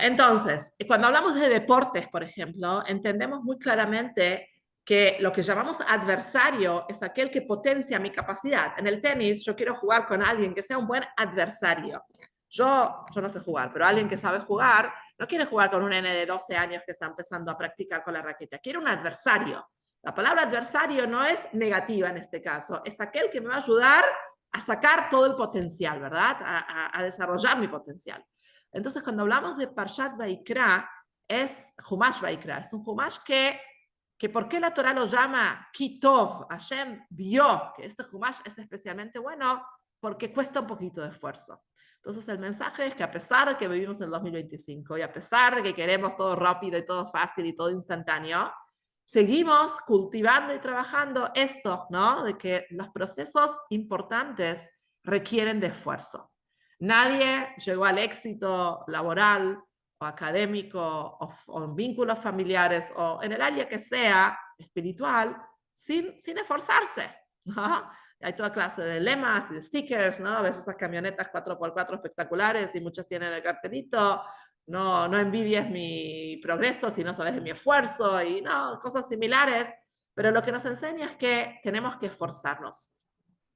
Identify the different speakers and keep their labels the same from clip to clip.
Speaker 1: entonces, cuando hablamos de deportes, por ejemplo, entendemos muy claramente que lo que llamamos adversario es aquel que potencia mi capacidad. En el tenis, yo quiero jugar con alguien que sea un buen adversario. Yo no sé jugar, pero alguien que sabe jugar no quiere jugar con un nene de 12 años que está empezando a practicar con la raqueta. Quiere un adversario. La palabra adversario no es negativa en este caso, es aquel que me va a ayudar a sacar todo el potencial, ¿verdad? A desarrollar mi potencial. Entonces, cuando hablamos de Parshat Vaikra, es Humash Vaikra, es un Humash que ¿por qué la Torah lo llama Kitov? Hashem vio que este Humash es especialmente bueno porque cuesta un poquito de esfuerzo. Entonces el mensaje es que a pesar de que vivimos en el 2025 y a pesar de que queremos todo rápido y todo fácil y todo instantáneo, seguimos cultivando y trabajando esto, ¿no? De que los procesos importantes requieren de esfuerzo. Nadie llegó al éxito laboral o académico o en vínculos familiares o en el área que sea espiritual sin esforzarse, ¿no? Hay toda clase de lemas y de stickers, ¿no? A veces esas camionetas 4x4 espectaculares y muchas tienen el cartelito, no envidies mi progreso si no sabes de mi esfuerzo y no, cosas similares, pero lo que nos enseña es que tenemos que esforzarnos.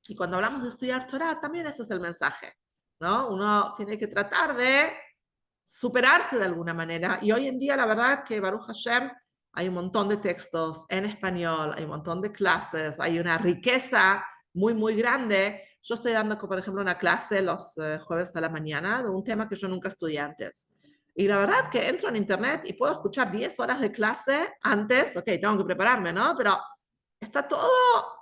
Speaker 1: Y cuando hablamos de estudiar Torah, también ese es el mensaje, ¿no? Uno tiene que tratar de superarse de alguna manera. Y hoy en día, la verdad que Baruch Hashem, hay un montón de textos en español, hay un montón de clases, hay una riqueza muy, muy grande. Yo estoy dando, por ejemplo, una clase los jueves a la mañana de un tema que yo nunca estudié antes. Y la verdad que entro en internet y puedo escuchar 10 horas de clase antes, ok, tengo que prepararme, ¿no? Pero está todo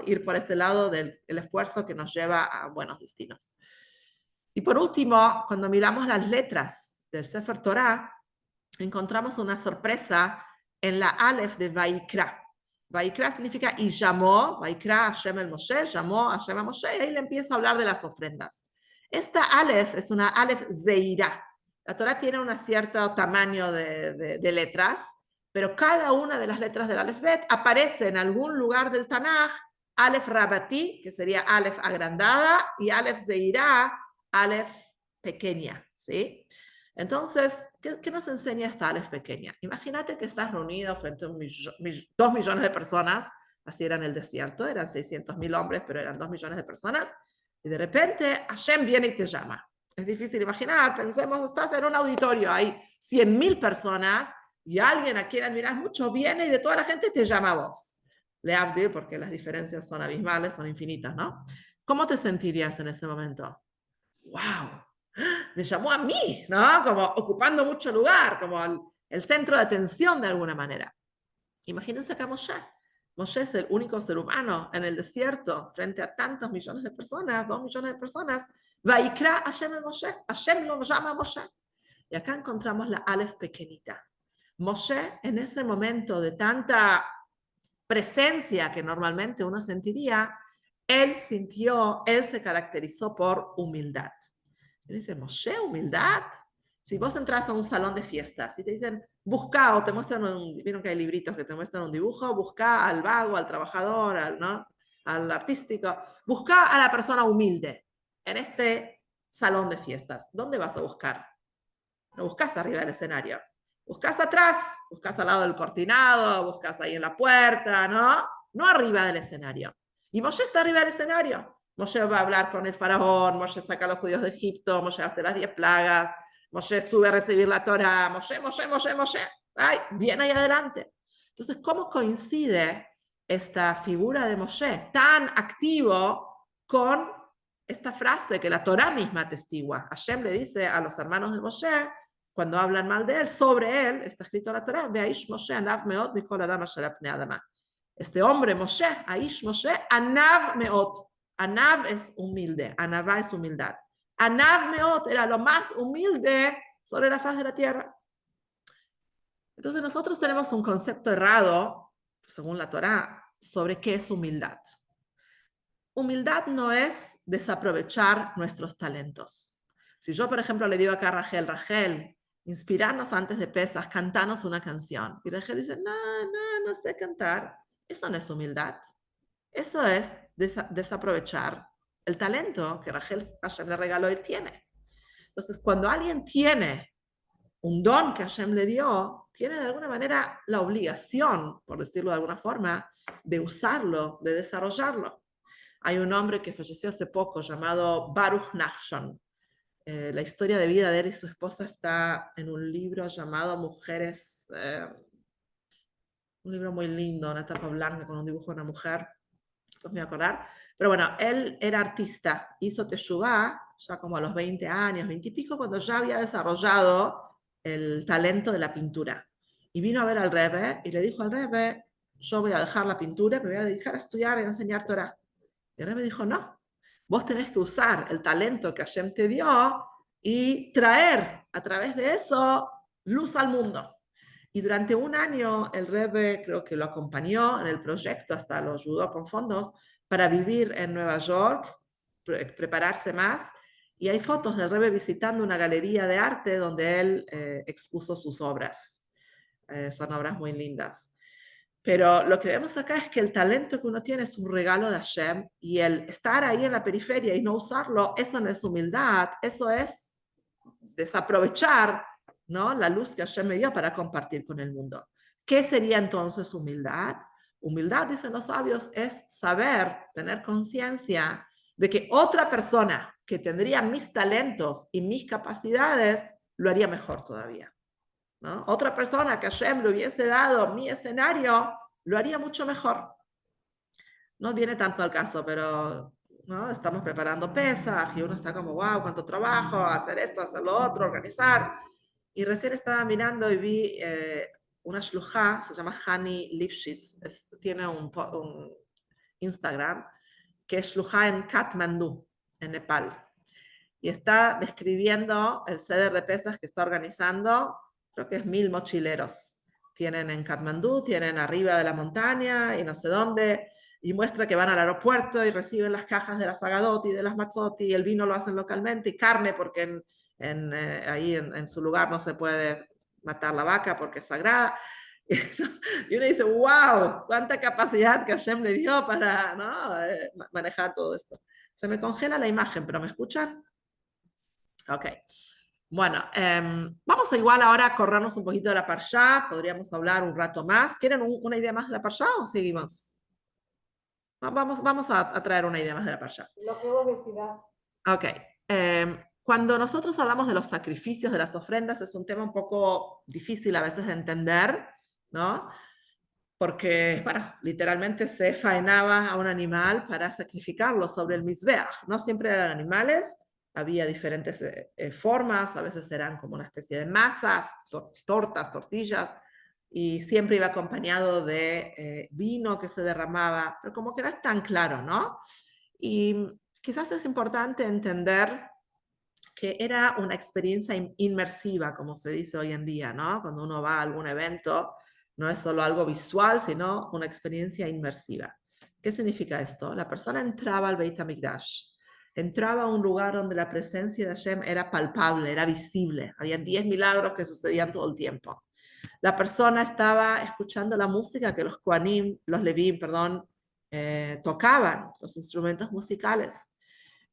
Speaker 1: ir por ese lado del esfuerzo que nos lleva a buenos destinos. Y por último, cuando miramos las letras del Sefer Torah, encontramos una sorpresa en la Aleph de Vaikra. Vaikra significa y llamó, Vaikra Hashem el Moshe, llamó Hashem a Moshe, y ahí le empieza a hablar de las ofrendas. Esta Aleph es una Aleph Zeira. La Torah tiene un cierto tamaño de letras, pero cada una de las letras del Aleph Bet aparece en algún lugar del Tanaj, Aleph Rabati, que sería Aleph agrandada, y Aleph Zeira, Aleph pequeña, ¿sí? Entonces, ¿qué nos enseña esta Aleph pequeña? Imagínate que estás reunido frente a 2 millones de personas, así era en el desierto, eran 600.000 hombres, pero eran 2 millones de personas, y de repente Hashem viene y te llama. Es difícil imaginar, pensemos, estás en un auditorio, hay 100.000 personas, y alguien a quien admiras mucho viene y de toda la gente te llama a vos. Le Avdil, porque las diferencias son abismales, son infinitas, ¿no? ¿Cómo te sentirías en ese momento? ¡Wow! Me llamó a mí, ¿no? Como ocupando mucho lugar, como el centro de atención de alguna manera. Imagínense acá Moshe. Moshe es el único ser humano en el desierto frente a tantos millones de personas, 2 millones de personas. Vaikra Hashem el Moshe. Hashem lo llama a Moshe. Y acá encontramos la Aleph pequeñita. Moshe, en ese momento de tanta presencia que normalmente uno sentiría, él se caracterizó por humildad. Y dice, Moshe, humildad. Si vos entras a un salón de fiestas y te dicen, busca o te muestran vieron que hay libritos que te muestran un dibujo, busca al vago, al trabajador, ¿no? Al artístico, busca a la persona humilde en este salón de fiestas. ¿Dónde vas a buscar? No buscas arriba del escenario. Buscas atrás, buscas al lado del cortinado, buscas ahí en la puerta, ¿no? No arriba del escenario. Y Moshe está arriba del escenario. Moshe va a hablar con el faraón, Moshe saca a los judíos de Egipto, Moshe hace las 10 plagas, Moshe sube a recibir la Torah, Moshe. Ay, bien ahí adelante. Entonces, ¿cómo coincide esta figura de Moshe tan activo con esta frase que la Torah misma atestigua? Hashem le dice a los hermanos de Moshe, cuando hablan mal de él, sobre él, está escrito en la Torah, Aish Moshe, Anav Meot, Mikol Adam Asher Apnei Adama. Este hombre, Moshe, Aish Moshe, Anav Meot. Anav es humilde, Anavá es humildad. Anav Meot era lo más humilde sobre la faz de la tierra. Entonces nosotros tenemos un concepto errado, según la Torah, sobre qué es humildad. Humildad no es desaprovechar nuestros talentos. Si yo, por ejemplo, le digo acá a Rachel, inspirarnos antes de Pesas, cantanos una canción. Y Rachel dice, no sé cantar. Eso no es humildad. Eso es desaprovechar el talento que Rachel Hashem le regaló, él tiene. Entonces, cuando alguien tiene un don que Hashem le dio, tiene de alguna manera la obligación, por decirlo de alguna forma, de usarlo, de desarrollarlo. Hay un hombre que falleció hace poco llamado Baruch Nachshon. La historia de vida de él y su esposa está en un libro llamado Mujeres, un libro muy lindo, una tapa blanca con un dibujo de una mujer, no me voy a acordar. Pero bueno, él era artista, hizo teshuvá ya como a los 20 años, 20 y pico, cuando ya había desarrollado el talento de la pintura. Y vino a ver al Rebbe y le dijo al Rebbe, yo voy a dejar la pintura, me voy a dedicar a estudiar y a enseñar Torah. Y el Rebbe dijo, no, vos tenés que usar el talento que Hashem te dio y traer a través de eso luz al mundo. Y durante un año el Rebbe creo que lo acompañó en el proyecto, hasta lo ayudó con fondos para vivir en Nueva York, prepararse más. Y hay fotos del Rebbe visitando una galería de arte donde él expuso sus obras. Son obras muy lindas. Pero lo que vemos acá es que el talento que uno tiene es un regalo de Hashem y el estar ahí en la periferia y no usarlo, eso no es humildad, eso es desaprovechar, ¿no?, la luz que Hashem me dio para compartir con el mundo. ¿Qué sería entonces humildad? Humildad, dicen los sabios, es saber, tener conciencia de que otra persona que tendría mis talentos y mis capacidades lo haría mejor todavía, ¿no? Otra persona que Hashem le hubiese dado mi escenario lo haría mucho mejor. No viene tanto al caso, pero ¿no? Estamos preparando pesas y uno está como, wow, cuánto trabajo, hacer esto, hacer lo otro, organizar. Y recién estaba mirando y vi una shluchá, se llama Hani Lifshitz, tiene un Instagram, que es shluchá en Katmandú, en Nepal. Y está describiendo el ceder de pesas que está organizando, creo que es 1000 mochileros. Tienen en Katmandú, tienen arriba de la montaña y no sé dónde, y muestra que van al aeropuerto y reciben las cajas de las agadot y de las matzot, y el vino lo hacen localmente, y carne, porque ahí en su lugar no se puede matar la vaca porque es sagrada. Y uno dice, wow, cuánta capacidad que Hashem le dio para, ¿no?, manejar todo esto. Se me congela la imagen, pero ¿me escuchan? Ok. Bueno, vamos a igual ahora a corrernos un poquito de la Parshá, podríamos hablar un rato más. ¿Quieren una idea más de la Parshá o seguimos? Vamos a traer una idea más de la Parshá.
Speaker 2: Lo que vos decidas.
Speaker 1: Ok. Cuando nosotros hablamos de los sacrificios, de las ofrendas, es un tema un poco difícil a veces de entender, ¿no? Porque, bueno, literalmente se faenaba a un animal para sacrificarlo sobre el mizbeach. No siempre eran animales, había diferentes formas, a veces eran como una especie de masas, tortas, tortillas, y siempre iba acompañado de vino que se derramaba, pero como que no es tan claro, ¿no? Y quizás es importante entender que era una experiencia inmersiva, como se dice hoy en día, ¿no? Cuando uno va a algún evento, no es solo algo visual, sino una experiencia inmersiva. ¿Qué significa esto? La persona entraba al Beit HaMikdash, entraba a un lugar donde la presencia de Hashem era palpable, era visible. Había 10 milagros que sucedían todo el tiempo. La persona estaba escuchando la música que los Kohanim, los Levim, perdón, tocaban, los instrumentos musicales.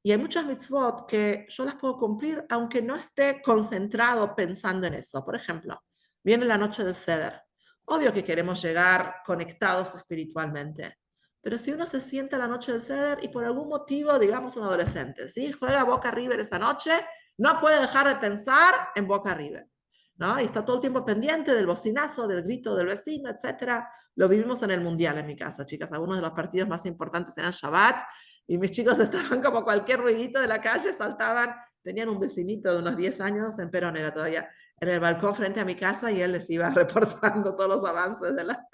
Speaker 1: Y hay muchas mitzvot que yo las puedo cumplir aunque no esté concentrado pensando en eso. Por ejemplo, viene la noche del Seder. Obvio que queremos llegar conectados espiritualmente. Pero si uno se sienta a la noche del Seder y por algún motivo, digamos un adolescente, ¿sí?, juega Boca River esa noche, no puede dejar de pensar en Boca River, ¿no? Y está todo el tiempo pendiente del bocinazo, del grito del vecino, etcétera. Lo vivimos en el Mundial en mi casa, chicas. Algunos de los partidos más importantes eran Shabbat y mis chicos estaban como cualquier ruidito de la calle, saltaban. Tenían un vecinito de unos 10 años, en Perón era todavía, en el balcón frente a mi casa y él les iba reportando todos los avances de la...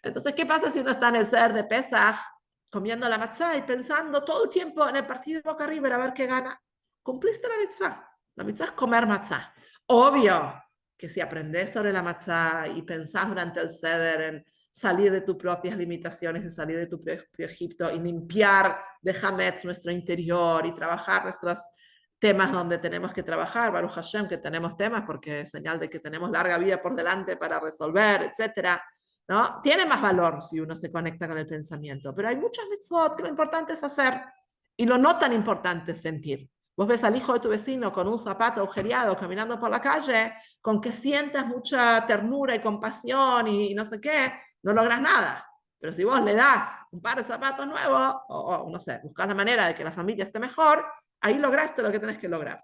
Speaker 1: Entonces, ¿qué pasa si uno está en el Seder de Pesach comiendo la matzá y pensando todo el tiempo en el partido de Boca River a ver qué gana? Cumpliste la mitzvah. La mitzvah es comer matzá. Obvio que si aprendes sobre la matzá y pensás durante el Seder en salir de tus propias limitaciones y salir de tu propio Egipto y limpiar de Hametz nuestro interior y trabajar nuestros temas donde tenemos que trabajar, Baruch Hashem, que tenemos temas porque es señal de que tenemos larga vida por delante para resolver, etcétera, ¿no? Tiene más valor si uno se conecta con el pensamiento, pero hay muchas mitzvot que lo importante es hacer. y lo no tan importante es sentir. Vos ves al hijo de tu vecino con un zapato agujereado caminando por la calle, con que sientas mucha ternura y compasión y no sé qué, no logras nada. Pero si vos le das un par de zapatos nuevos, o no sé, buscas la manera de que la familia esté mejor, ahí lograste lo que tenés que lograr.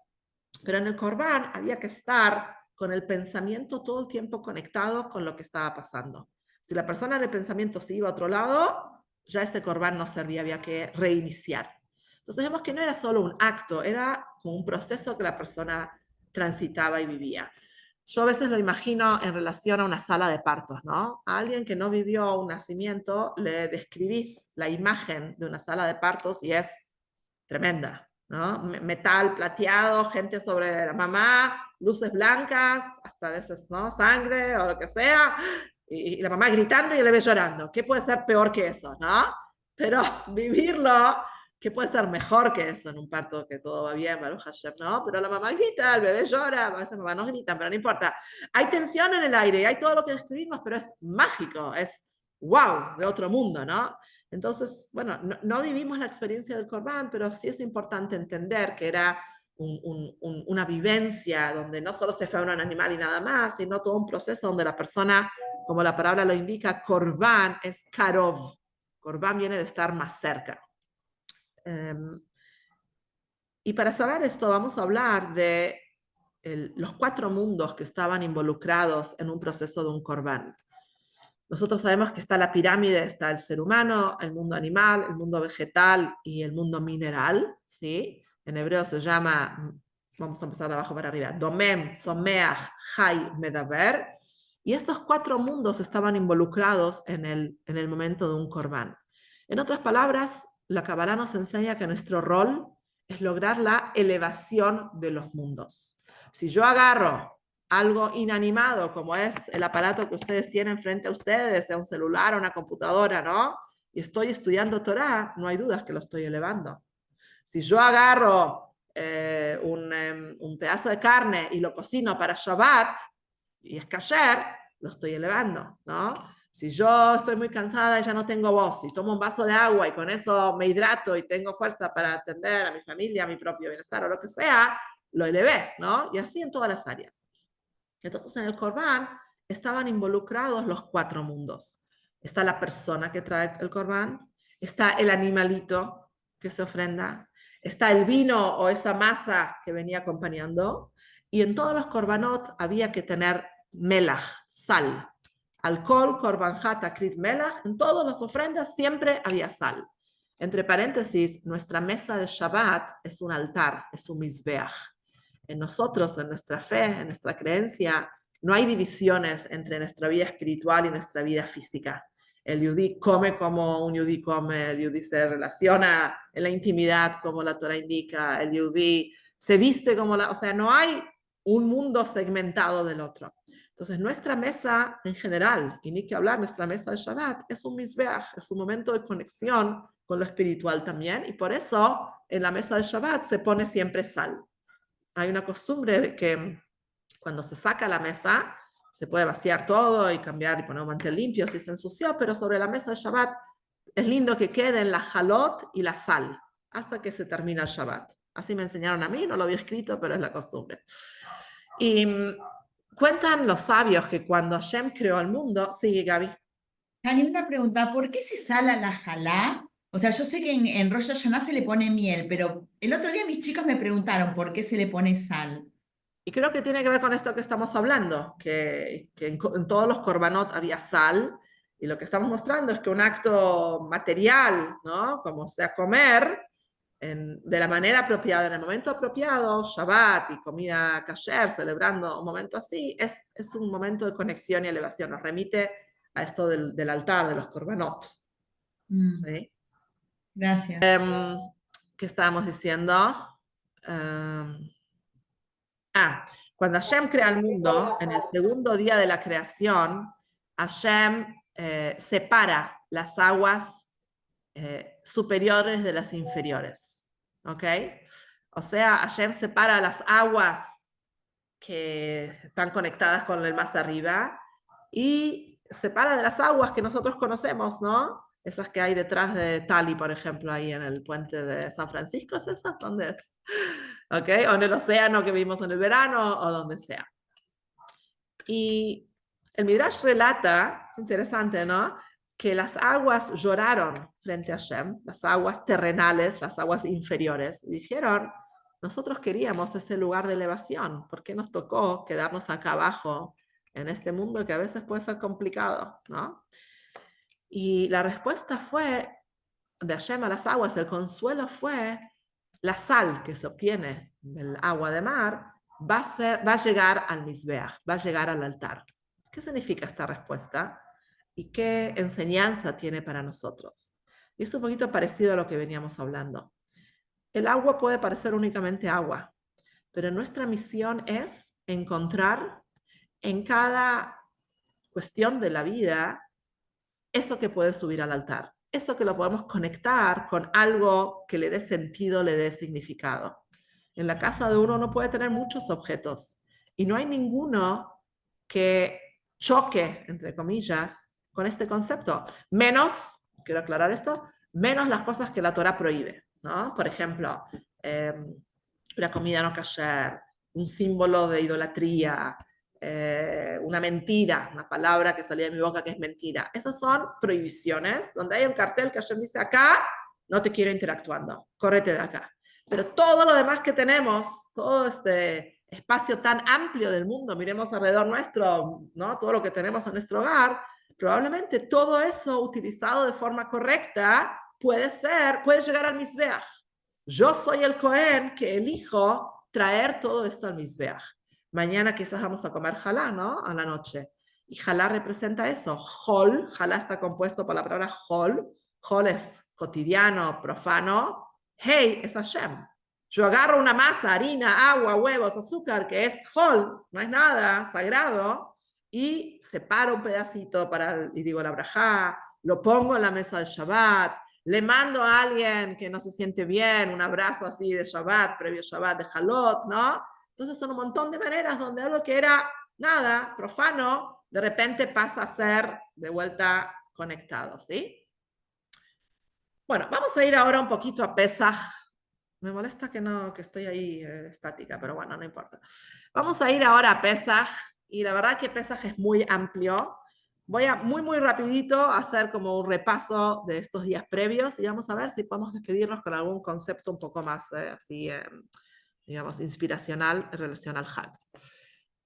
Speaker 1: Pero en el Corbán había que estar con el pensamiento todo el tiempo conectado con lo que estaba pasando. Si la persona del pensamiento se iba a otro lado, ya ese Corbán no servía, había que reiniciar. Entonces vemos que no era solo un acto, era como un proceso que la persona transitaba y vivía. Yo a veces lo imagino en relación a una sala de partos, ¿no? A alguien que no vivió un nacimiento le describís la imagen de una sala de partos y es tremenda, ¿no? Metal plateado, gente sobre la mamá, luces blancas, hasta a veces, ¿no? Sangre o lo que sea, y la mamá gritando y el bebé llorando. ¿Qué puede ser peor que eso, no? Pero vivirlo, ¿qué puede ser mejor que eso en un parto que todo va bien, Baruch Hashem, ¿no? Pero la mamá grita, el bebé llora, a veces mamá no gritan, pero no importa. Hay tensión en el aire, hay todo lo que describimos, pero es mágico, es wow, de otro mundo, ¿no? Entonces, bueno, no vivimos la experiencia del Corbán, pero sí es importante entender que era una vivencia donde no solo se fue a un animal y nada más, sino todo un proceso donde la persona, como la palabra lo indica, Corbán es Karov. Corbán viene de estar más cerca. Y para cerrar esto, vamos a hablar de los 4 mundos que estaban involucrados en un proceso de un Corbán. Nosotros sabemos que está la pirámide, está el ser humano, el mundo animal, el mundo vegetal y el mundo mineral, ¿sí? En hebreo se llama, vamos a empezar de abajo para arriba, Domem, Someach, Hay, Medaber. Y estos 4 mundos estaban involucrados en el momento de un Corbán. En otras palabras, la Kabbalah nos enseña que nuestro rol es lograr la elevación de los mundos. Si yo agarro algo inanimado, como es el aparato que ustedes tienen frente a ustedes, sea un celular o una computadora, ¿no? Y estoy estudiando Torah, no hay dudas que lo estoy elevando. Si yo agarro un pedazo de carne y lo cocino para Shabbat, y es kasher, lo estoy elevando, ¿no? Si yo estoy muy cansada y ya no tengo voz, y tomo un vaso de agua y con eso me hidrato y tengo fuerza para atender a mi familia, a mi propio bienestar o lo que sea, lo elevé, ¿no? Y así en todas las áreas. Entonces en el Corbán estaban involucrados los 4 mundos. Está la persona que trae el Corbán, está el animalito que se ofrenda, está el vino o esa masa que venía acompañando, y en todos los Corbanot había que tener melach, sal. Alcohol, Korbanjat, Akrit Melach, en todas las ofrendas siempre había sal. Entre paréntesis, nuestra mesa de Shabbat es un altar, es un mizbeach. En nosotros, en nuestra fe, en nuestra creencia, no hay divisiones entre nuestra vida espiritual y nuestra vida física. El yudí come como un yudí come, el yudí se relaciona en la intimidad como la Torah indica, el yudí se viste como la... O sea, no hay un mundo segmentado del otro. Entonces, nuestra mesa en general, y ni que hablar, nuestra mesa de Shabbat, es un mizbeach, es un momento de conexión con lo espiritual también, y por eso en la mesa de Shabbat se pone siempre sal. Hay una costumbre de que cuando se saca la mesa, se puede vaciar todo y cambiar y poner un mantel limpio si se ensució, pero sobre la mesa de Shabbat es lindo que queden la jalot y la sal hasta que se termina el Shabbat. Así me enseñaron a mí, no lo había escrito, pero es la costumbre. Y cuentan los sabios que cuando Hashem creó el mundo, sigue Gaby.
Speaker 2: Dani, una pregunta, ¿por qué se sala la jalá? O sea, yo sé que en Rosh Hashanah se le pone miel, pero el otro día mis chicos me preguntaron por qué se le pone sal.
Speaker 1: Y creo que tiene que ver con esto que estamos hablando, que en todos los korbanot había sal, y lo que estamos mostrando es que un acto material, ¿no? Como sea comer, de la manera apropiada, en el momento apropiado, Shabbat y comida kasher, celebrando un momento así, es un momento de conexión y elevación, nos remite a esto del altar, de los korbanot. ¿Sí?
Speaker 2: Gracias.
Speaker 1: ¿Qué estábamos diciendo? Um, Cuando Hashem crea el mundo, en el segundo día de la creación, Hashem separa las aguas superiores de las inferiores. ¿Ok? O sea, Hashem separa las aguas que están conectadas con el más arriba y separa de las aguas que nosotros conocemos, ¿no? Esas que hay detrás de Tali, por ejemplo, ahí en el puente de San Francisco, ¿es esa? ¿Dónde es? ¿Ok? O en el océano que vimos en el verano, o donde sea. Y el Midrash relata, interesante, ¿no? Que las aguas lloraron frente a Hashem, las aguas terrenales, las aguas inferiores, y dijeron, nosotros queríamos ese lugar de elevación, ¿por qué nos tocó quedarnos acá abajo en este mundo que a veces puede ser complicado, ¿no? Y la respuesta fue de Hashem a las aguas, el consuelo fue la sal que se obtiene del agua de mar va a llegar al Mizbeach, va a llegar al altar. ¿Qué significa esta respuesta? ¿Y qué enseñanza tiene para nosotros? Y es un poquito parecido a lo que veníamos hablando. El agua puede parecer únicamente agua, pero nuestra misión es encontrar en cada cuestión de la vida eso que puede subir al altar, eso que lo podemos conectar con algo que le dé sentido, le dé significado. En la casa de uno puede tener muchos objetos y no hay ninguno que choque, entre comillas, con este concepto, menos, quiero aclarar esto, menos las cosas que la Torah prohíbe, ¿no? Por ejemplo, una comida no kasher, un símbolo de idolatría, una mentira, una palabra que salía de mi boca que es mentira. Esas son prohibiciones, donde hay un cartel que Hashem dice acá, no te quiero interactuando, córrete de acá. Pero todo lo demás que tenemos, todo este espacio tan amplio del mundo, miremos alrededor nuestro, ¿no? Todo lo que tenemos en nuestro hogar, probablemente todo eso utilizado de forma correcta puede llegar al Mizbeach. Yo soy el Cohen que elijo traer todo esto al Mizbeach. Mañana quizás vamos a comer jalá, ¿no? A la noche. Y jalá representa eso. Hol, jalá está compuesto por la palabra hol. Hol es cotidiano, profano. Hey, es Hashem. Yo agarro una masa, harina, agua, huevos, azúcar, que es hol, no es nada sagrado, y separo un pedacito y digo la brajá, lo pongo en la mesa de Shabbat, le mando a alguien que no se siente bien un abrazo así de Shabbat, previo Shabbat de Halot, ¿no? Entonces son un montón de maneras donde algo que era nada, profano, de repente pasa a ser de vuelta conectado, ¿sí? Bueno, vamos a ir ahora un poquito a Pesaj. Me molesta que estoy ahí estática, pero bueno, no importa. Vamos a ir ahora a Pesaj, y la verdad que Pesaj es muy amplio. Voy a muy rapidito hacer como un repaso de estos días previos y vamos a ver si podemos despedirnos con algún concepto un poco más así, digamos, inspiracional en relación al Hag.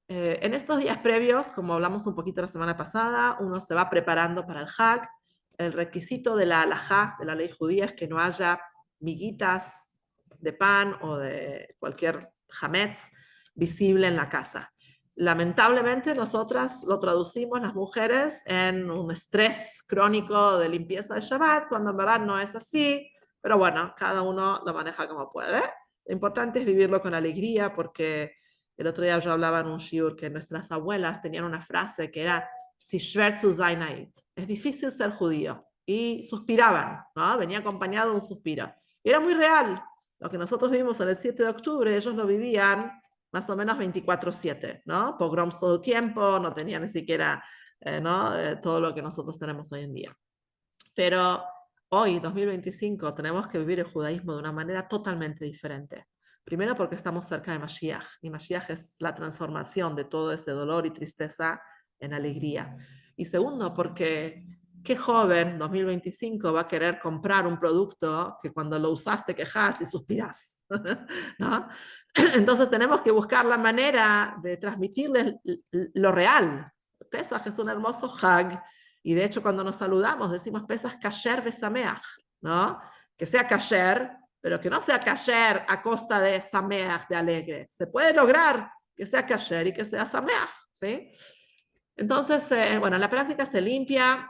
Speaker 1: En estos días previos, como hablamos un poquito la semana pasada, uno se va preparando para el Hag. El requisito de la halajá, de la ley judía, es que no haya miguitas de pan o de cualquier hametz visible en la casa. Lamentablemente nosotras lo traducimos las mujeres en un estrés crónico de limpieza de Shabbat, cuando en verdad no es así, pero bueno, cada uno lo maneja como puede. Lo importante es vivirlo con alegría, porque el otro día yo hablaba en un shiur que nuestras abuelas tenían una frase que era si schwer zu sein ait, es difícil ser judío, y suspiraban, ¿no? Venía acompañado de un suspiro. Y era muy real. Lo que nosotros vivimos en el 7 de octubre, ellos lo vivían más o menos 24/7, ¿no? Pogroms todo el tiempo, no tenían ni siquiera ¿no? Todo lo que nosotros tenemos hoy en día. Pero hoy, 2025, tenemos que vivir el judaísmo de una manera totalmente diferente. Primero porque estamos cerca de Mashiach, y Mashiach es la transformación de todo ese dolor y tristeza en alegría. Y segundo porque qué joven 2025 va a querer comprar un producto que cuando lo usaste quejas y suspiras, ¿no? Entonces tenemos que buscar la manera de transmitirles lo real. Pesaj es un hermoso hag, y de hecho cuando nos saludamos decimos Pesaj kasher besameach, ¿no? Que sea kasher, pero que no sea kasher a costa de sameach, de alegre. Se puede lograr que sea kasher y que sea sameach, ¿sí? Entonces, bueno, en la práctica se limpia.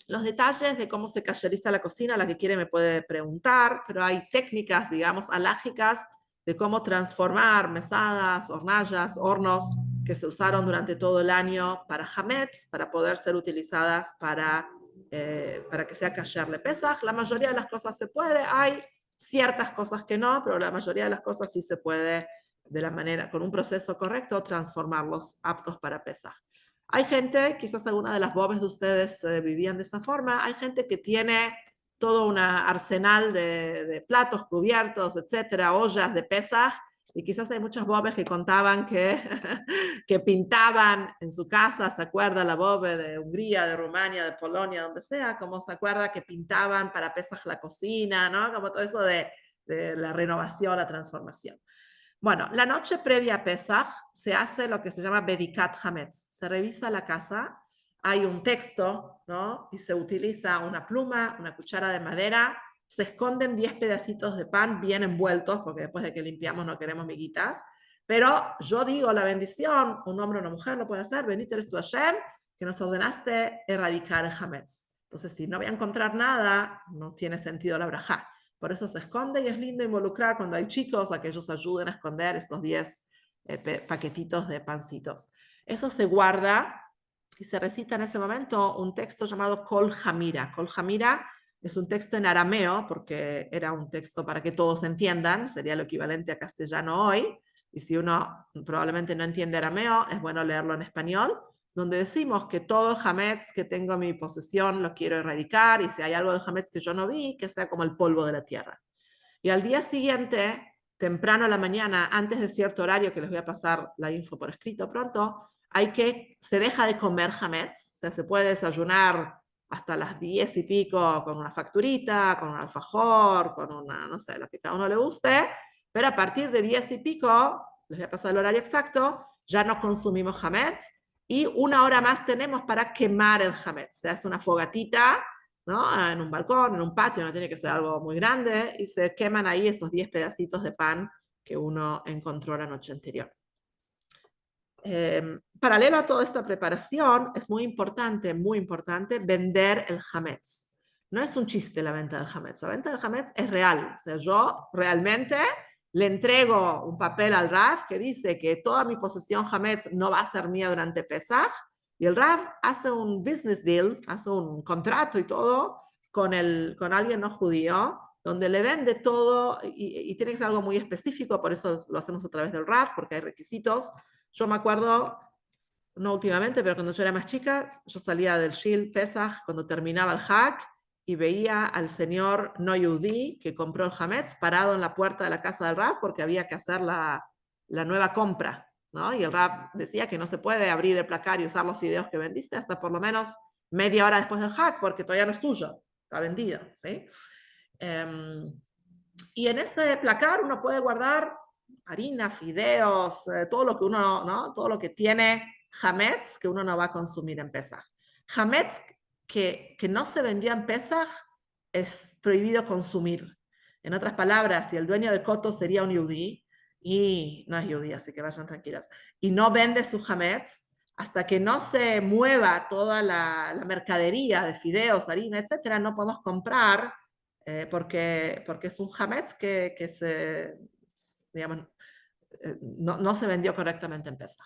Speaker 1: Los detalles de cómo se casheriza la cocina, la que quiere me puede preguntar, pero hay técnicas, digamos, halágicas de cómo transformar mesadas, hornallas, hornos que se usaron durante todo el año para hametz, para poder ser utilizadas para que sea kasher le pesaj. La mayoría de las cosas se puede, hay ciertas cosas que no, pero la mayoría de las cosas sí se puede de la manera, con un proceso correcto, transformarlos aptos para pesaj. Hay gente, quizás alguna de las bobes de ustedes vivían de esa forma, hay gente que tiene todo un arsenal de platos, cubiertos, etcétera, ollas de Pesaj, y quizás hay muchas bobes que contaban que, que pintaban en su casa, ¿se acuerda la bobe de Hungría, de Rumania, de Polonia, donde sea? Como se acuerda que pintaban para Pesaj la cocina, ¿no? Como todo eso de la renovación, la transformación. Bueno, la noche previa a Pesaj se hace lo que se llama Bedikat Hametz. Se revisa la casa, hay un texto, ¿no? Y se utiliza una pluma, una cuchara de madera, se esconden 10 pedacitos de pan bien envueltos, porque después de que limpiamos no queremos miguitas. Pero yo digo la bendición, un hombre o una mujer lo puede hacer, bendito eres tú Hashem, que nos ordenaste erradicar el Hametz. Entonces, si no voy a encontrar nada, no tiene sentido la brajá. Por eso se esconde y es lindo involucrar cuando hay chicos a que ellos ayuden a esconder estos 10 paquetitos de pancitos. Eso se guarda y se recita en ese momento un texto llamado Kol Hamira. Kol Hamira es un texto en arameo porque era un texto para que todos entiendan, sería lo equivalente a castellano hoy. Y si uno probablemente no entiende arameo, es bueno leerlo en español, donde decimos que todo el hametz que tengo en mi posesión lo quiero erradicar y si hay algo de hametz que yo no vi, que sea como el polvo de la tierra. Y al día siguiente, temprano a la mañana, antes de cierto horario, que les voy a pasar la info por escrito pronto, se deja de comer hametz, o sea, se puede desayunar hasta las 10 y pico con una facturita, con un alfajor, con una, no sé, lo que cada uno le guste, pero a partir de 10 y pico, les voy a pasar el horario exacto, ya no consumimos hametz y una hora más tenemos para quemar el hametz. Se hace una fogatita, ¿no? En un balcón, en un patio, no tiene que ser algo muy grande, y se queman ahí esos 10 pedacitos de pan que uno encontró la noche anterior. Paralelo a toda esta preparación, es muy importante vender el hametz. No es un chiste la venta del hametz. La venta del hametz es real. O sea, yo realmente le entrego un papel al Rav que dice que toda mi posesión hametz no va a ser mía durante Pesaj, y el Rav hace un business deal, hace un contrato y todo con alguien no judío, donde le vende todo y tiene que ser algo muy específico, por eso lo hacemos a través del Rav, porque hay requisitos. Yo me acuerdo, no últimamente, pero cuando yo era más chica, yo salía del Shil Pesach cuando terminaba el Hag y veía al señor no yudí que compró el Hametz parado en la puerta de la casa del Rav porque había que hacer la nueva compra, ¿no? Y el Rav decía que no se puede abrir el placar y usar los fideos que vendiste hasta por lo menos media hora después del Hag porque todavía no es tuyo, está vendido, ¿sí? Y en ese placar uno puede guardar harina, fideos, todo lo que uno, ¿no? Todo lo que tiene hametz que uno no va a consumir en Pesaj. Hametz que no se vendía en Pesaj es prohibido consumir. En otras palabras, si el dueño de Coto sería un yudí, y no es yudí, así que vayan tranquilas, y no vende su hametz, hasta que no se mueva toda la mercadería de fideos, harina, etcétera, no podemos comprar porque es un hametz que se, digamos, no se vendió correctamente en Pesach.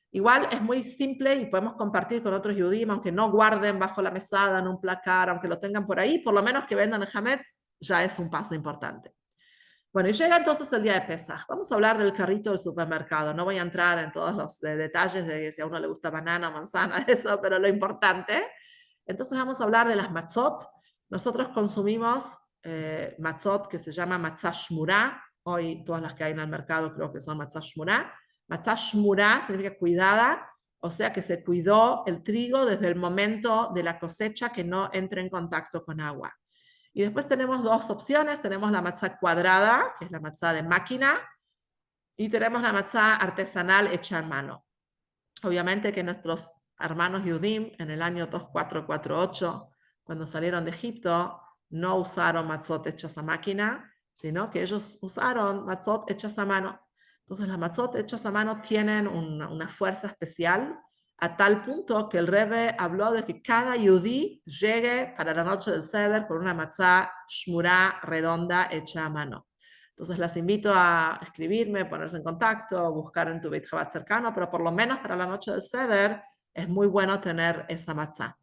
Speaker 1: Igual es muy simple y podemos compartir con otros judíos, aunque no guarden bajo la mesada en un placar, aunque lo tengan por ahí, por lo menos que vendan el hametz, ya es un paso importante. Bueno, y llega entonces el día de Pesaj. Vamos a hablar del carrito del supermercado. No voy a entrar en todos los detalles de si a uno le gusta banana, manzana, eso, pero lo importante. Entonces vamos a hablar de las matzot. Nosotros consumimos matzot que se llama matzah shmura. Hoy todas las que hay en el mercado creo que son matzah shmura. Matzah shmura significa cuidada, o sea que se cuidó el trigo desde el momento de la cosecha que no entre en contacto con agua. Y después tenemos dos opciones. Tenemos la matzá cuadrada, que es la matzá de máquina, y tenemos la matzá artesanal hecha a mano. Obviamente que nuestros hermanos Yudim en el año 2448, cuando salieron de Egipto, no usaron matzot hechas a máquina, sino que ellos usaron matzot hechas a mano. Entonces las matzot hechas a mano tienen una fuerza especial a tal punto que el Rebbe habló de que cada yudí llegue para la noche del Seder con una matzá shmurá redonda hecha a mano. Entonces las invito a escribirme, ponerse en contacto, buscar en tu Beit Chabad cercano, pero por lo menos para la noche del Seder es muy bueno tener esa matzá.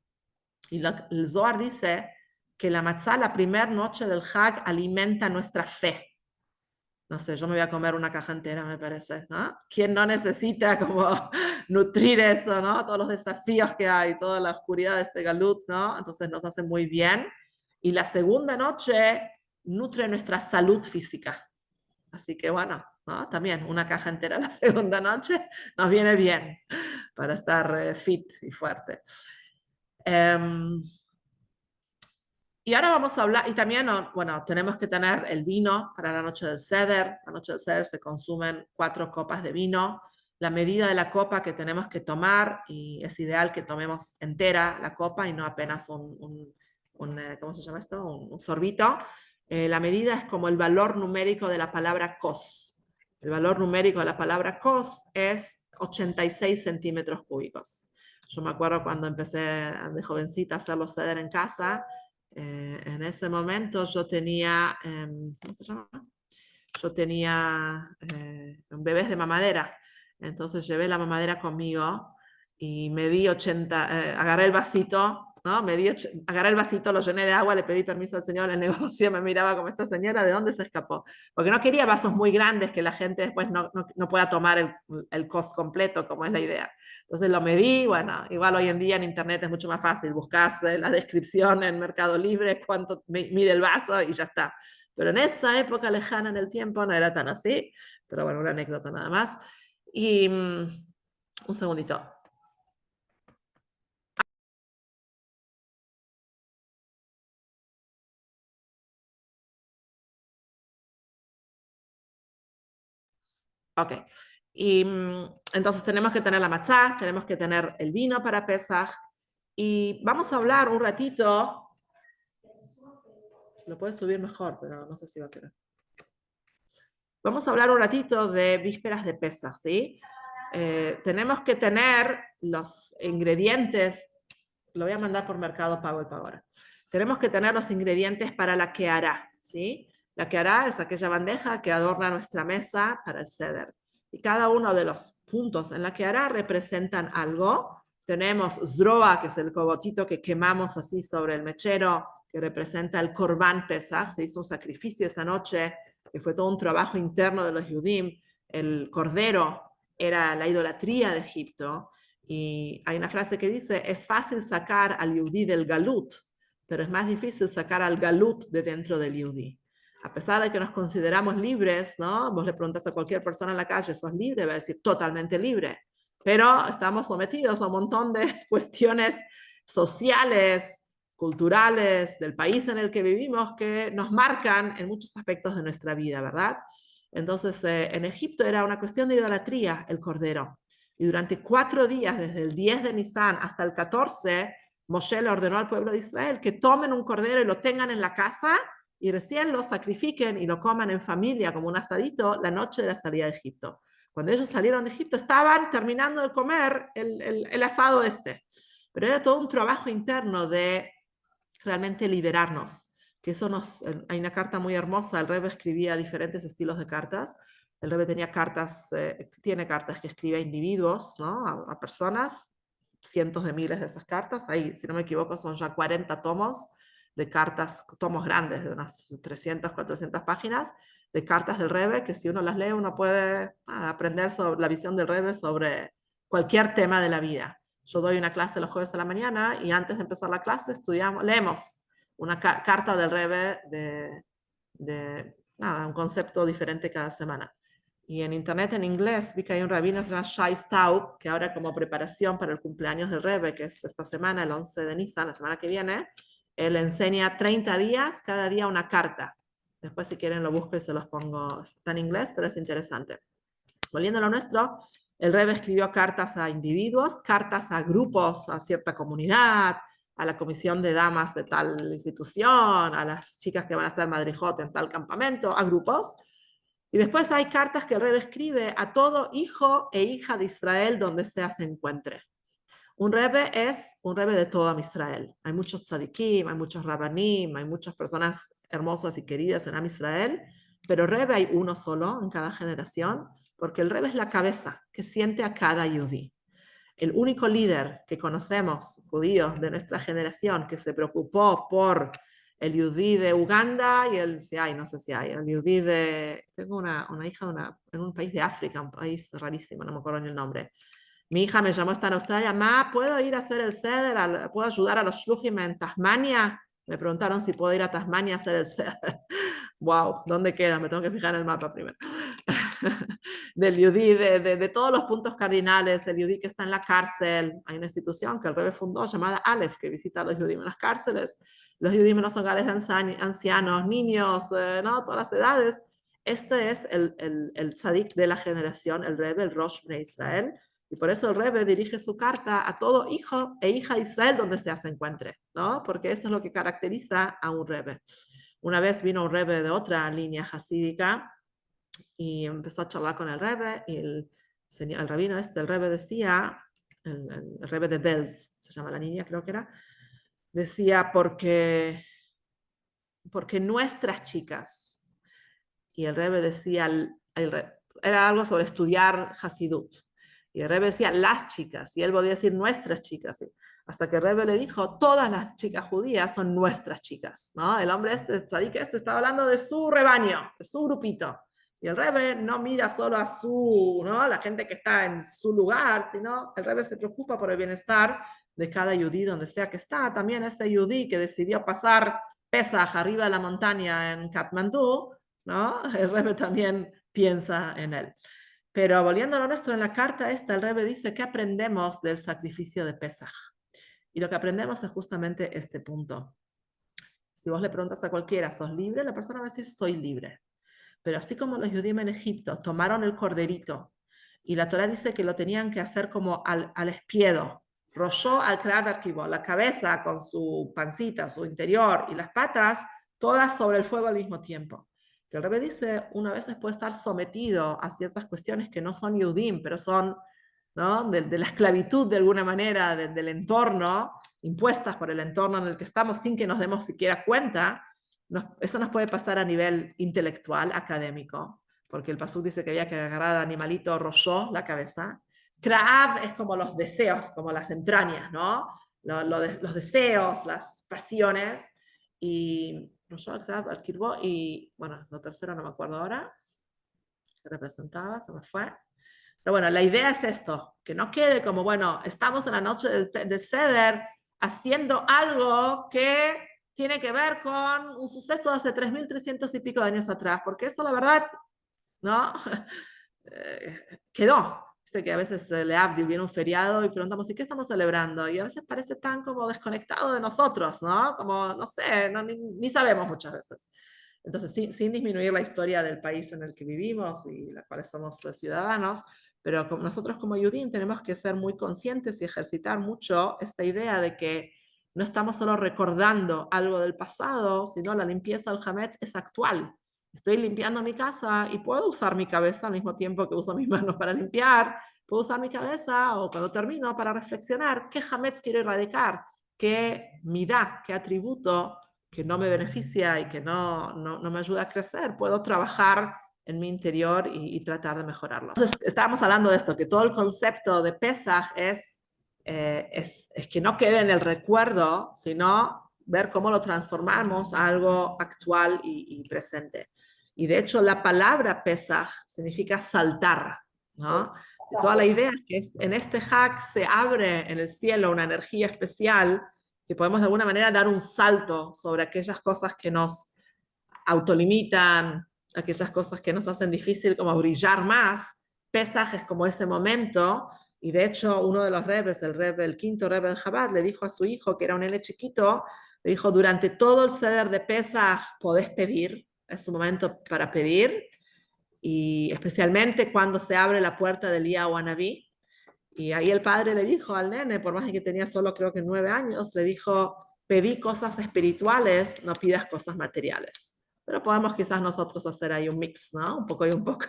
Speaker 1: Y el Zohar dice que la matzá, la primera noche del Hag, alimenta nuestra fe. no sé, yo me voy a comer una caja entera, me parece, ¿no? ¿Quién no necesita como nutrir eso, ¿no? Todos los desafíos que hay, toda la oscuridad de este galut, ¿no? Entonces nos hace muy bien. Y la segunda noche nutre nuestra salud física. Así que bueno, ¿no? También una caja entera la segunda noche nos viene bien para estar fit y fuerte. Y ahora vamos a hablar, y también, bueno, tenemos que tener el vino para la noche del Seder. La noche del Seder se consumen 4 copas de vino. La medida de la copa que tenemos que tomar, y es ideal que tomemos entera la copa y no apenas ¿cómo se llama esto? Un sorbito. La medida es como el valor numérico de la palabra kos. El valor numérico de la palabra kos es 86 centímetros cúbicos. Yo me acuerdo cuando empecé de jovencita a hacer los Seder en casa. En ese momento yo tenía, ¿cómo se llama? Yo tenía bebés de mamadera, entonces llevé la mamadera conmigo y me di 80, agarré el vasito, ¿no? Agarré el vasito, lo llené de agua, le pedí permiso al señor en el negocio, me miraba como esta señora, ¿de dónde se escapó? Porque no quería vasos muy grandes que la gente después no pueda tomar el cost completo, como es la idea. Entonces lo medí, bueno, igual hoy en día en internet es mucho más fácil, buscas la descripción en Mercado Libre, cuánto mide el vaso y ya está. Pero en esa época lejana en el tiempo no era tan así, pero bueno, una anécdota nada más. Y un segundito. Ok. Y entonces tenemos que tener la matzá, tenemos que tener el vino para Pesaj. Y vamos a hablar un ratito. Lo puedes subir mejor, pero no sé si va a querer. Vamos a hablar un ratito de vísperas de Pesaj, ¿sí? Tenemos que tener los ingredientes. Lo voy a mandar por Mercado Pago y Pagora. Tenemos que tener los ingredientes para la quehará, ¿sí? La quehará es aquella bandeja que adorna nuestra mesa para el Seder. Y cada uno de los puntos en la quehará representan algo. Tenemos zroa, que es el cogotito que quemamos así sobre el mechero, que representa el Korban Pesach. Se hizo un sacrificio esa noche, que fue todo un trabajo interno de los Yudim. El cordero era la idolatría de Egipto. Y hay una frase que dice, es fácil sacar al yudí del galut, pero es más difícil sacar al galut de dentro del yudí. A pesar de que nos consideramos libres, ¿no? Vos le preguntas a cualquier persona en la calle, ¿sos libre? Va a decir, totalmente libre. Pero estamos sometidos a un montón de cuestiones sociales, culturales, del país en el que vivimos, que nos marcan en muchos aspectos de nuestra vida, ¿verdad? Entonces, en Egipto era una cuestión de idolatría el cordero. Y durante 4 días, desde el 10 de Nisan hasta el 14, Moshe le ordenó al pueblo de Israel que tomen un cordero y lo tengan en la casa y recién lo sacrifiquen y lo coman en familia como un asadito la noche de la salida de Egipto. Cuando ellos salieron de Egipto estaban terminando de comer el asado este. Pero era todo un trabajo interno de realmente liberarnos. Que eso hay una carta muy hermosa, el Rebbe escribía diferentes estilos de cartas. El Rebbe tenía cartas, tiene cartas que escribe a individuos, ¿no? A personas, cientos de miles de esas cartas. Ahí, si no me equivoco, son ya 40 tomos de cartas, tomos grandes de unas 300, 400 páginas de cartas del Rebbe, que si uno las lee, uno puede aprender sobre la visión del Rebbe sobre cualquier tema de la vida. Yo doy una clase los jueves a la mañana y antes de empezar la clase leemos una carta del Rebbe de nada, un concepto diferente cada semana. Y en internet en inglés vi que hay un rabino que se llama Shai Staub, que ahora como preparación para el cumpleaños del Rebbe, que es esta semana, el 11 de Nisan, la semana que viene, él enseña 30 días, cada día una carta. Después si quieren lo busco y se los pongo, está en inglés, pero es interesante. Volviendo a lo nuestro, el Rebbe escribió cartas a individuos, cartas a grupos, a cierta comunidad, a la comisión de damas de tal institución, a las chicas que van a hacer madrijot en tal campamento, a grupos. Y después hay cartas que el Rebbe escribe a todo hijo e hija de Israel donde sea se encuentre. Un Rebbe es un Rebbe de todo Israel. Hay muchos tzadikim, hay muchos rabanim, hay muchas personas hermosas y queridas en Am Israel, pero Rebbe hay uno solo en cada generación, porque el Rebbe es la cabeza que siente a cada yudí. El único líder que conocemos, judíos de nuestra generación, que se preocupó por el Yudí de Uganda y el, si hay, no sé si hay, el Yudí de, tengo una hija en un país de África, un país rarísimo, no me acuerdo ni el nombre. Mi hija me llamó, está en Australia, Ma, ¿puedo ir a hacer el ceder? ¿Puedo ayudar a los shluchim en Tasmania? Me preguntaron si puedo ir a Tasmania a hacer el ceder. Wow, ¿dónde queda? Me tengo que fijar en el mapa primero. Del Yudí, de todos los puntos cardinales, el Yudí que está en la cárcel. Hay una institución que el Rebbe fundó llamada Aleph, que visita a los Yudim en las cárceles, los Yudim en los hogares de ancianos, niños, ¿no? Todas las edades. Este es el tzadik de la generación, el Rebbe, el Rosh de Israel. Y por eso el Rebbe dirige su carta a todo hijo e hija de Israel donde sea se encuentre, ¿no? Porque eso es lo que caracteriza a un Rebbe. Una vez vino un Rebbe de otra línea hasídica y empezó a charlar con el Rebbe y el rabino el Rebbe decía, el Rebbe de Belz, se llama la niña, creo que era, decía porque nuestras chicas, y el Rebbe decía, era algo sobre estudiar Hasidut, y el Rebbe decía las chicas, y él podía decir nuestras chicas, ¿sí? Hasta que el Rebbe le dijo, todas las chicas judías son nuestras chicas, ¿no? El hombre tzadik estaba hablando de su rebaño, de su grupito. Y el Rebbe no mira solo a ¿no? La gente que está en su lugar, sino el Rebbe se preocupa por el bienestar de cada yudí donde sea que está. También ese yudí que decidió pasar Pesaj arriba de la montaña en Katmandú, ¿no? El Rebbe también piensa en él. Pero volviendo a lo nuestro, en la carta esta, el Rebbe dice que aprendemos del sacrificio de Pesaj. Y lo que aprendemos es justamente este punto. Si vos le preguntas a cualquiera, ¿sos libre? La persona va a decir, soy libre. Pero así como los judíos en Egipto tomaron el corderito y la Torah dice que lo tenían que hacer como al espiedo, rolló al krav, la cabeza con su pancita, su interior y las patas, todas sobre el fuego al mismo tiempo. Que el Rebbe dice, una vez puede estar sometido a ciertas cuestiones que no son yudim, pero son, ¿no? de la esclavitud de alguna manera, del entorno, impuestas por el entorno en el que estamos sin que nos demos siquiera cuenta. Eso nos puede pasar a nivel intelectual, académico, porque el pasuk dice que había que agarrar al animalito roshó, la cabeza. Kraav es como los deseos, como las entrañas, ¿no? Los deseos, las pasiones. Y roshó, Kraav, al kirbo, y bueno, lo tercero no me acuerdo ahora, qué representaba, se me fue. Pero bueno, la idea es esto, que no quede como, bueno, estamos en la noche del Seder haciendo algo que tiene que ver con un suceso de hace 3.300 y pico de años atrás, porque eso la verdad, ¿no? Quedó. Viste que a veces le Avdil viene un feriado y preguntamos, ¿y qué estamos celebrando? Y a veces parece tan como desconectado de nosotros, ¿no? Como, no sé, no, ni sabemos muchas veces. Entonces, sin disminuir la historia del país en el que vivimos y la cuales somos ciudadanos, pero nosotros como Yudim tenemos que ser muy conscientes y ejercitar mucho esta idea de que no estamos solo recordando algo del pasado, sino la limpieza del Hametz es actual. Estoy limpiando mi casa y puedo usar mi cabeza al mismo tiempo que uso mis manos para limpiar. Puedo usar mi cabeza o cuando termino para reflexionar qué Hametz quiero erradicar, qué midá, qué atributo que no me beneficia y que no me ayuda a crecer. Puedo trabajar en mi interior y tratar de mejorarlo. Entonces, estábamos hablando de esto, que todo el concepto de Pesaj es que no quede en el recuerdo, sino ver cómo lo transformamos a algo actual y presente. Y de hecho, la palabra Pesaj significa saltar, ¿no? Y toda la idea es que en este Hag se abre en el cielo una energía especial que podemos de alguna manera dar un salto sobre aquellas cosas que nos autolimitan, aquellas cosas que nos hacen difícil como brillar más. Pesaj es como ese momento, y de hecho uno de los rebes, el quinto rebe de Chabad, le dijo a su hijo, que era un nene chiquito, le dijo, durante todo el ceder de Pesaj podés pedir, es un momento para pedir, y especialmente cuando se abre la puerta del Yahu Anabí. Y ahí el padre le dijo al nene, por más que tenía solo creo que 9 años, le dijo, pedí cosas espirituales, no pidas cosas materiales. Pero podemos quizás nosotros hacer ahí un mix, ¿no? Un poco y un poco.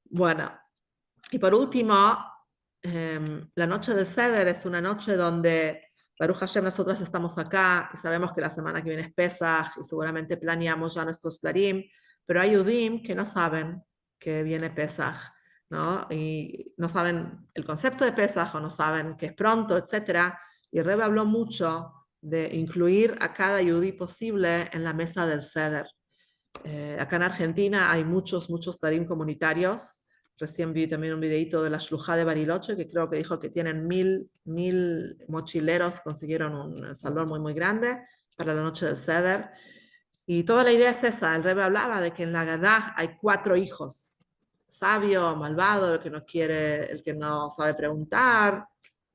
Speaker 1: Bueno, y por último, la noche de Seder es una noche donde Baruch Hashem, nosotros estamos acá y sabemos que la semana que viene es Pesaj y seguramente planeamos ya nuestros Darim, pero hay Udim que no saben que viene Pesaj, ¿no? Y no saben el concepto de Pesaj o no saben que es pronto, etc. Y el Rebbe habló mucho de incluir a cada yudí posible en la mesa del Seder. Acá en Argentina hay muchos tarim comunitarios. Recién vi también un videito de la Shluchá de Bariloche, que creo que dijo que tienen mil mochileros, consiguieron un salón muy grande para la noche del Seder. Y toda la idea es esa. El Rebbe hablaba de que en la Gadá hay 4 hijos: sabio, malvado, el que no quiere, el que no sabe preguntar,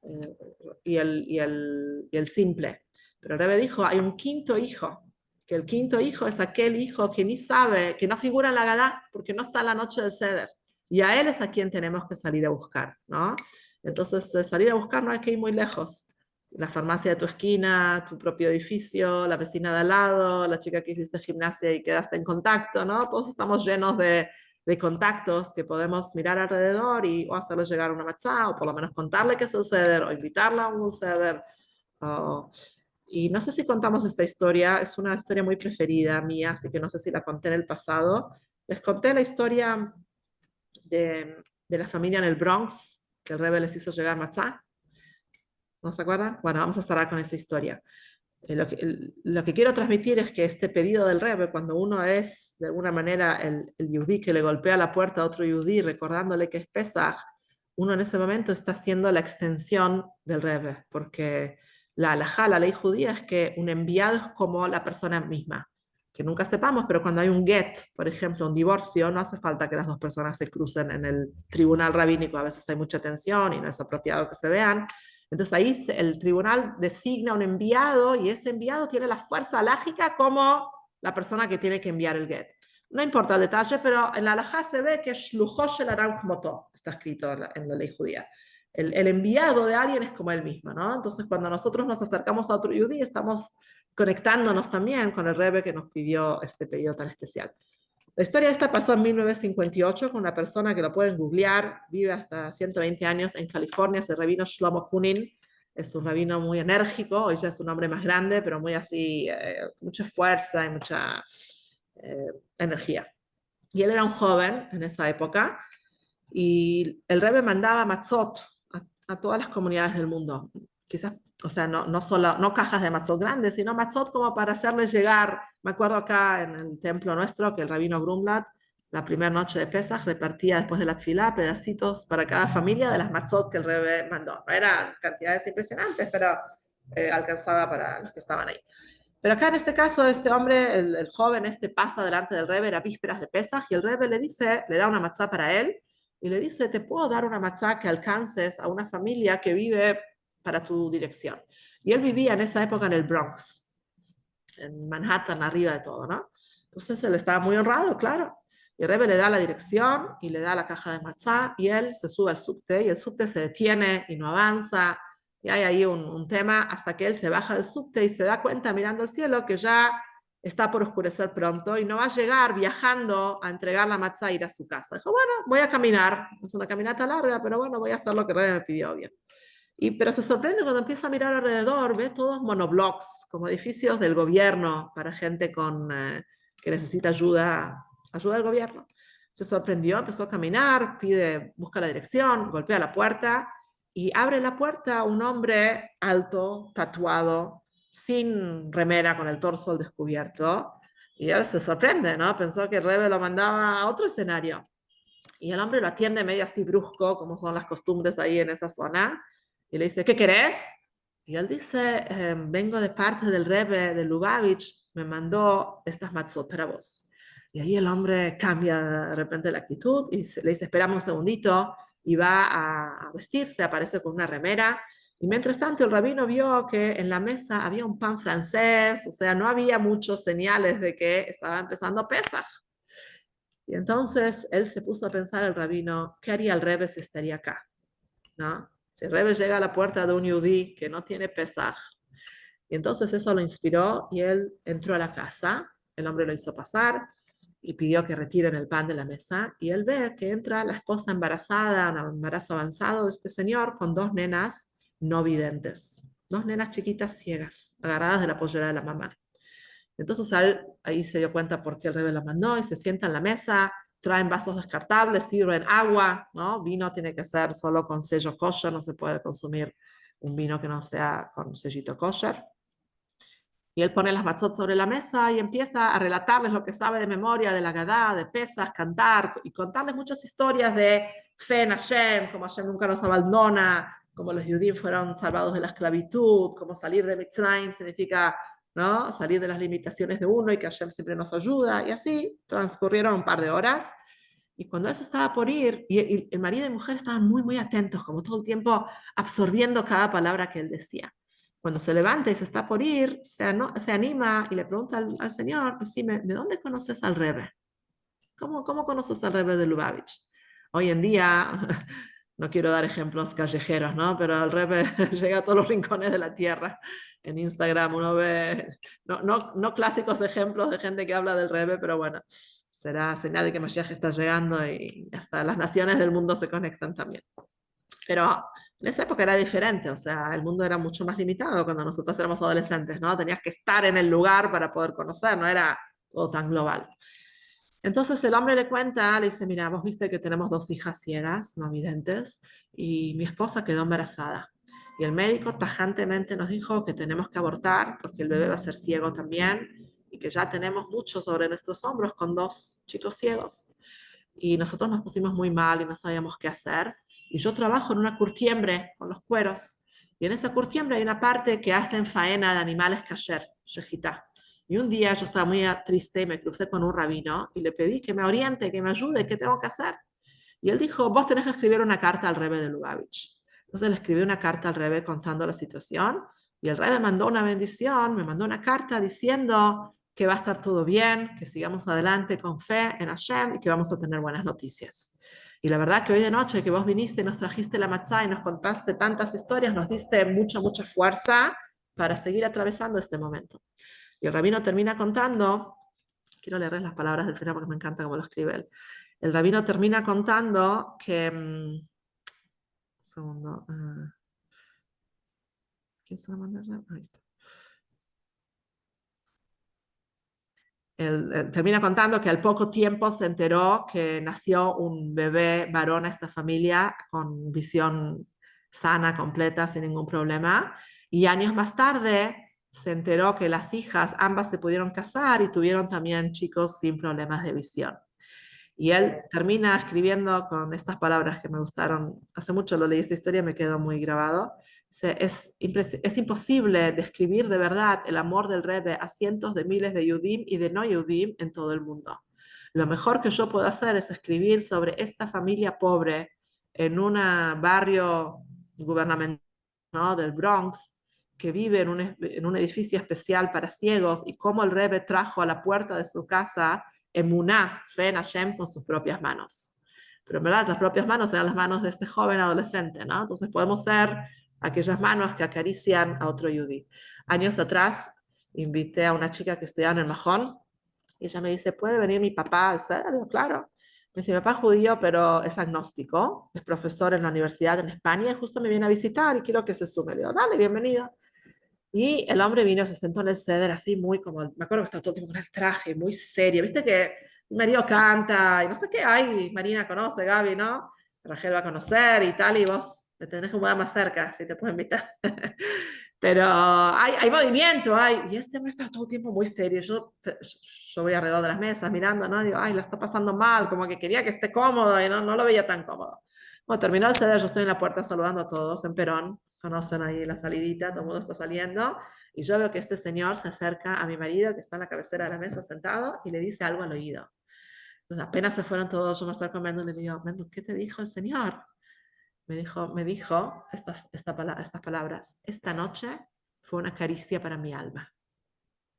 Speaker 1: eh, y el simple. Pero el Rebbe dijo, hay un 5.º hijo, que el 5.º hijo es aquel hijo que ni sabe, que no figura en la Gadá, porque no está en la noche del Seder. Y a él es a quien tenemos que salir a buscar, ¿no? Entonces, salir a buscar no hay que ir muy lejos. La farmacia de tu esquina, tu propio edificio, la vecina de al lado, la chica que hiciste gimnasia y quedaste en contacto, ¿no? Todos estamos llenos de contactos que podemos mirar alrededor y o hacerle llegar una matzá, o por lo menos contarle qué es el ceder, o invitarla a un ceder. Y no sé si contamos esta historia, es una historia muy preferida mía, así que no sé si la conté en el pasado. Les conté la historia de la familia en el Bronx, que el Rebbe les hizo llegar matzá. ¿No se acuerdan? Bueno, vamos a estar con esa historia. Lo que quiero transmitir es que este pedido del Rebbe, cuando uno es de alguna manera el yudí que le golpea la puerta a otro yudí recordándole que es Pesaj, uno en ese momento está haciendo la extensión del Rebbe, porque la halajá, la ley judía, es que un enviado es como la persona misma, que nunca sepamos, pero cuando hay un get, por ejemplo, un divorcio, no hace falta que las dos personas se crucen en el tribunal rabínico, a veces hay mucha tensión y no es apropiado que se vean. Entonces ahí el tribunal designa un enviado y ese enviado tiene la fuerza alágica como la persona que tiene que enviar el get. No importa el detalle, pero en la halajá se ve que shluchó shel adam kmoto, está escrito en la ley judía. El enviado de alguien es como él mismo, ¿no? Entonces cuando nosotros nos acercamos a otro yudí, estamos conectándonos también con el Rebbe que nos pidió este pedido tan especial. La historia esta pasó en 1958 con una persona que lo pueden googlear, vive hasta 120 años en California, es el rabino Shlomo Kunin. Es un rabino muy enérgico, hoy ya es un hombre más grande, pero muy así, mucha fuerza y mucha eh, energía. Y él era un joven en esa época y el Rebbe mandaba matzot a todas las comunidades del mundo. Quizás, o sea, no solo, no cajas de matzot grandes, sino matzot como para hacerles llegar. Me acuerdo acá en el templo nuestro que el rabino Grunblatt, la primera noche de Pesach, repartía después de la tfilá pedacitos para cada familia de las matzot que el Rebbe mandó. No eran cantidades impresionantes, pero alcanzaba para los que estaban ahí. Pero acá en este caso, este hombre, el joven este, pasa delante del Rebbe, era vísperas de Pesach, y el Rebbe le dice, le da una matzá para él, y le dice, te puedo dar una matzá que alcances a una familia que vive para tu dirección. Y él vivía en esa época en el Bronx, en Manhattan, arriba de todo, ¿no? Entonces él estaba muy honrado, claro. Y el Rebbe le da la dirección y le da la caja de matzá, y él se sube al subte, y el subte se detiene y no avanza, y hay ahí un tema hasta que él se baja del subte y se da cuenta mirando al cielo que ya está por oscurecer pronto y no va a llegar viajando a entregar la matzá e ir a su casa. Dijo, bueno, voy a caminar. Es una caminata larga, pero bueno, voy a hacer lo que Rebbe me pidió bien. Pero se sorprende cuando empieza a mirar alrededor, ve todos monoblocks, como edificios del gobierno para gente que necesita ayuda del gobierno. Se sorprendió, empezó a caminar, busca la dirección, golpea la puerta y abre la puerta un hombre alto, tatuado, sin remera, con el torso al descubierto. Y él se sorprende, ¿no? Pensó que el Rebbe lo mandaba a otro escenario. Y el hombre lo atiende medio así brusco, como son las costumbres ahí en esa zona. Y le dice, ¿qué querés? Y él dice, vengo de parte del Rebbe de Lubavitch, me mandó estas matzot para vos. Y ahí el hombre cambia de repente la actitud y le dice, esperamos un segundito, y va a vestirse, aparece con una remera. Y mientras tanto el rabino vio que en la mesa había un pan francés, o sea, no había muchos señales de que estaba empezando Pesaj. Y entonces él se puso a pensar, el rabino, ¿qué haría el Rebbe si estaría acá? ¿No? Si el Rebbe llega a la puerta de un yudí que no tiene Pesaj. Y entonces eso lo inspiró y él entró a la casa, el hombre lo hizo pasar y pidió que retiren el pan de la mesa, y él ve que entra la esposa embarazada, un embarazo avanzado de este señor, con 2 nenas no videntes, 2 nenas chiquitas ciegas, agarradas de la pollera de la mamá. Entonces ahí se dio cuenta por qué el Rebbe la mandó y se sienta en la mesa, traen vasos descartables, sirven agua, ¿no? Vino tiene que ser solo con sello kosher, no se puede consumir un vino que no sea con sellito kosher. Y él pone las matzot sobre la mesa y empieza a relatarles lo que sabe de memoria de la Gadá, de Pesach, cantar y contarles muchas historias de fe en Hashem, como Hashem nunca nos abandona, como los judíos fueron salvados de la esclavitud, como salir de Mitzrayim significa, ¿no?, salir de las limitaciones de uno y que Hashem siempre nos ayuda. Y así transcurrieron un par de horas. Y cuando él se estaba por ir, y el marido y mujer estaban muy, muy atentos, como todo el tiempo absorbiendo cada palabra que él decía. Cuando se levanta y se está por ir, se anima y le pregunta al Señor, decime, ¿de dónde conoces al Rebbe? ¿Cómo conoces al Rebbe de Lubavitch? Hoy en día, no quiero dar ejemplos callejeros, ¿no? Pero el Rebbe llega a todos los rincones de la tierra. En Instagram uno ve, no clásicos ejemplos de gente que habla del Rebbe, pero bueno, será señal de que Mashiach está llegando y hasta las naciones del mundo se conectan también. Pero en esa época era diferente, o sea, el mundo era mucho más limitado cuando nosotros éramos adolescentes, ¿no? Tenías que estar en el lugar para poder conocer, no era todo tan global. Entonces el hombre le cuenta, le dice, mira, vos viste que tenemos 2 hijas ciegas, no videntes, y mi esposa quedó embarazada. Y el médico tajantemente nos dijo que tenemos que abortar porque el bebé va a ser ciego también y que ya tenemos mucho sobre nuestros hombros con 2 chicos ciegos. Y nosotros nos pusimos muy mal y no sabíamos qué hacer. Y yo trabajo en una curtiembre con los cueros. Y en esa curtiembre hay una parte que hacen faena de animales kasher, shejitá. Y un día yo estaba muy triste y me crucé con un rabino y le pedí que me oriente, que me ayude, qué tengo que hacer. Y él dijo, vos tenés que escribir una carta al Rebbe de Lubavitch. Entonces le escribí una carta al Rebbe contando la situación y el Rebbe mandó una bendición, me mandó una carta diciendo que va a estar todo bien, que sigamos adelante con fe en Hashem y que vamos a tener buenas noticias. Y la verdad que hoy de noche que vos viniste y nos trajiste la matzá y nos contaste tantas historias, nos diste mucha, mucha fuerza para seguir atravesando este momento. Y el rabino termina contando, quiero leerles las palabras del final porque me encanta cómo lo escribe él. El rabino termina contando que, un segundo, ¿quién se lo manda ya? Ahí está. Él termina contando que al poco tiempo se enteró que nació un bebé varón a esta familia con visión sana, completa, sin ningún problema. Y años más tarde se enteró que las hijas, ambas se pudieron casar y tuvieron también chicos sin problemas de visión. Y él termina escribiendo con estas palabras que me gustaron. Hace mucho lo leí esta historia, me quedó muy grabado. Es imposible describir de verdad el amor del Rebbe a cientos de miles de Yudim y de no Yudim en todo el mundo. Lo mejor que yo puedo hacer es escribir sobre esta familia pobre en un barrio gubernamental, ¿no?, del Bronx, que vive en un edificio especial para ciegos y cómo el Rebbe trajo a la puerta de su casa emuná, fe en Hashem con sus propias manos. Pero en verdad las propias manos eran las manos de este joven adolescente, ¿no? Entonces podemos ser aquellas manos que acarician a otro yudí. Años atrás invité a una chica que estudiaba en el Mahón y ella me dice, ¿puede venir mi papá? ¿En serio? Claro. Me dice, mi papá es judío, pero es agnóstico, es profesor en la universidad en España y justo me viene a visitar y quiero que se sume. Le digo, dale, bienvenido. Y el hombre vino, se sentó en el ceder así muy como, me acuerdo que estaba todo el tiempo con el traje, muy serio. Viste que mi marido canta y no sé qué hay, Marina conoce, Gaby, ¿no? Rachel va a conocer y tal, y vos te tenés que mudar más cerca, si te puedo invitar. Pero hay movimiento, y este hombre está todo el tiempo muy serio. Yo voy alrededor de las mesas mirando, ¿no? Digo, ay, la está pasando mal, como que quería que esté cómodo y no lo veía tan cómodo. Bueno, terminó el ceder, yo estoy en la puerta saludando a todos en Perón, conocen ahí la salidita, todo el mundo está saliendo, y yo veo que este señor se acerca a mi marido, que está en la cabecera de la mesa sentado, y le dice algo al oído. Entonces apenas se fueron todos, yo me acerco a Mendo y le digo, Mendo, ¿qué te dijo el señor? Me dijo estas palabras, esta noche fue una caricia para mi alma.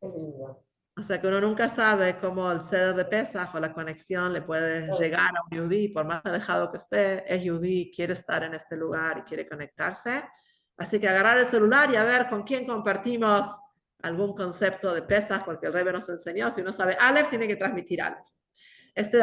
Speaker 1: O sea que uno nunca sabe cómo el ceder de Pesaj o la conexión le puede llegar a un yudí, por más alejado que esté, es yudí, quiere estar en este lugar y quiere conectarse. Así que agarrar el celular y a ver con quién compartimos algún concepto de Pesaj, porque el Rebbe nos enseñó, si uno sabe Aleph, tiene que transmitir Aleph. Este